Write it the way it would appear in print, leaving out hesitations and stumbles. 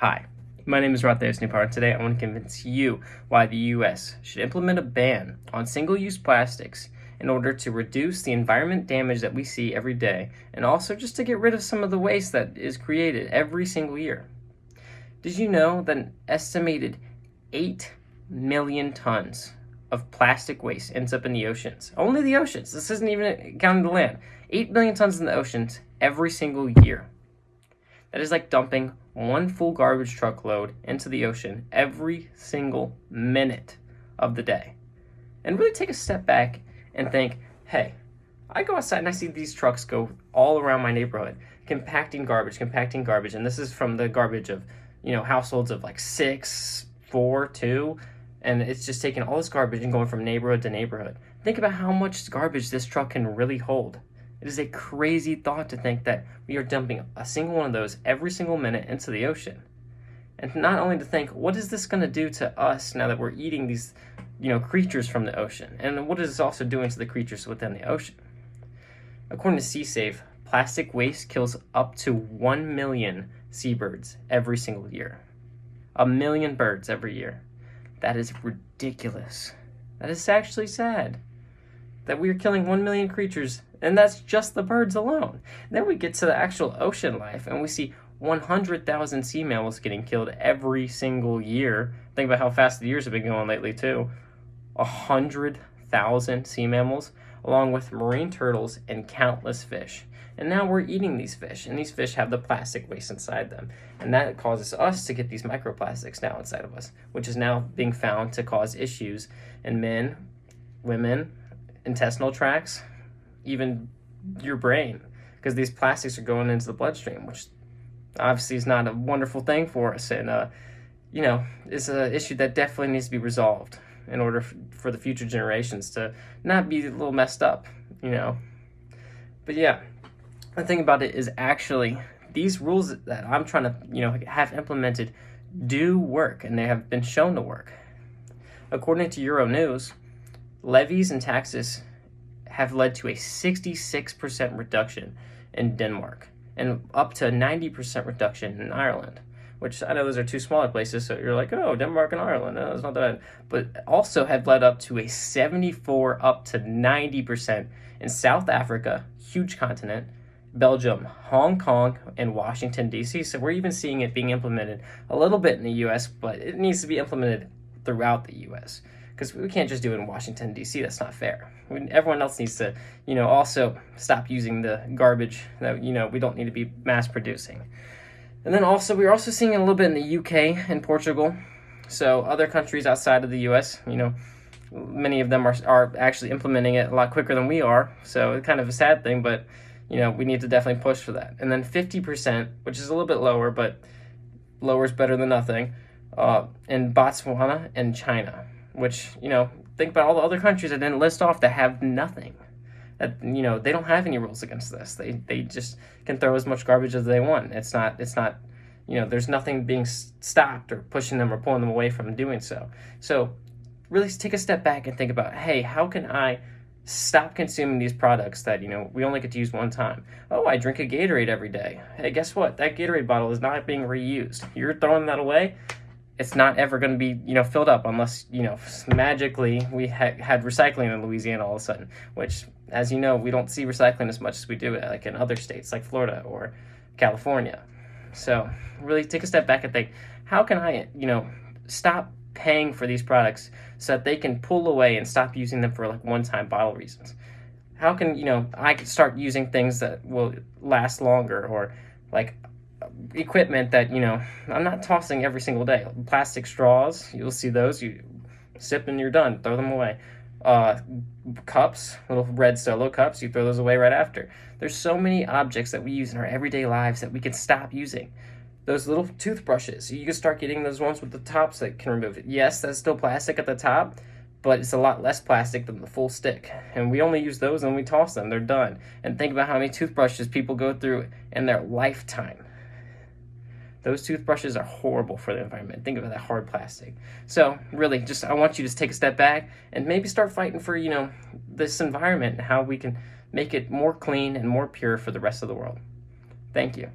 Hi, my name is Rahtheos Neupauer, and today I want to convince you why the US should implement a ban on single-use plastics in order to reduce the environment damage that we see every day, and also just to get rid of some of the waste that is created every single year. Did you know that an estimated 8 million tons of plastic waste ends up in the oceans? Only the oceans. This isn't even counting the land. 8 million tons in the oceans every single year. That is like dumping one full garbage truck load into the ocean every single minute of the day. And really take a step back and think, hey, I go outside and I see these trucks go all around my neighborhood, compacting garbage. And this is from the garbage of, households of like 6, 4, 2. And it's just taking all this garbage and going from neighborhood to neighborhood. Think about how much garbage this truck can really hold. It is a crazy thought to think that we are dumping a single one of those every single minute into the ocean. And not only to think, what is this going to do to us now that we're eating these, creatures from the ocean? And what is this also doing to the creatures within the ocean? According to SeaSafe, plastic waste kills up to 1 million seabirds every single year. 1 million birds every year. That is ridiculous. That is actually sad. That we are killing 1 million creatures, and that's just the birds alone. Then we get to the actual ocean life, and we see 100,000 sea mammals getting killed every single year. Think about how fast the years have been going lately, too. 100,000 sea mammals, along with marine turtles and countless fish. And now we're eating these fish, and these fish have the plastic waste inside them. And that causes us to get these microplastics now inside of us, which is now being found to cause issues in men, women, intestinal tracts, even your brain, because these plastics are going into the bloodstream, which obviously is not a wonderful thing for us, and is an issue that definitely needs to be resolved in order for the future generations to not be a little messed up, But yeah, the thing about it is actually these rules that I'm trying to have implemented do work, and they have been shown to work. According to Euronews, levies and taxes have led to a 66% reduction in Denmark and up to a 90% reduction in Ireland, which I know those are two smaller places, so you're like, oh, Denmark and Ireland, no, it's not that bad. But also have led up to a 74 up to 90% in South Africa, huge continent, Belgium, Hong Kong, and Washington, D.C. So we're even seeing it being implemented a little bit in the U.S., but it needs to be implemented throughout the U.S., because we can't just do it in Washington, D.C. That's not fair. Everyone else needs to, also stop using the garbage that, we don't need to be mass producing. And then also, we're also seeing it a little bit in the UK and Portugal. So other countries outside of the U.S., many of them are actually implementing it a lot quicker than we are. So it's kind of a sad thing, but, we need to definitely push for that. And then 50%, which is a little bit lower, but lower is better than nothing, in Botswana and China. Which, think about all the other countries that didn't list off that have nothing. That, they don't have any rules against this. They just can throw as much garbage as they want. It's not, there's nothing being stopped or pushing them or pulling them away from doing so. So really take a step back and think about, hey, how can I stop consuming these products that, we only get to use one time? Oh, I drink a Gatorade every day. Hey, guess what? That Gatorade bottle is not being reused. You're throwing that away. It's not ever going to be, filled up unless, magically we had recycling in Louisiana all of a sudden, which, as you know, we don't see recycling as much as we do like in other states like Florida or California. So really take a step back and think, how can I, stop paying for these products so that they can pull away and stop using them for like one-time bottle reasons? How can, I start using things that will last longer, or like equipment that, I'm not tossing every single day. Plastic straws, you'll see those, you sip and you're done, throw them away. Cups, little red Solo cups, you throw those away right after. There's so many objects that we use in our everyday lives that we can stop using. Those little toothbrushes, you can start getting those ones with the tops that can remove it. Yes, that's still plastic at the top, but it's a lot less plastic than the full stick. And we only use those and we toss them, they're done. And think about how many toothbrushes people go through in their lifetime. Those toothbrushes are horrible for the environment. Think about that hard plastic. So really, I want you to take a step back and maybe start fighting for, this environment and how we can make it more clean and more pure for the rest of the world. Thank you.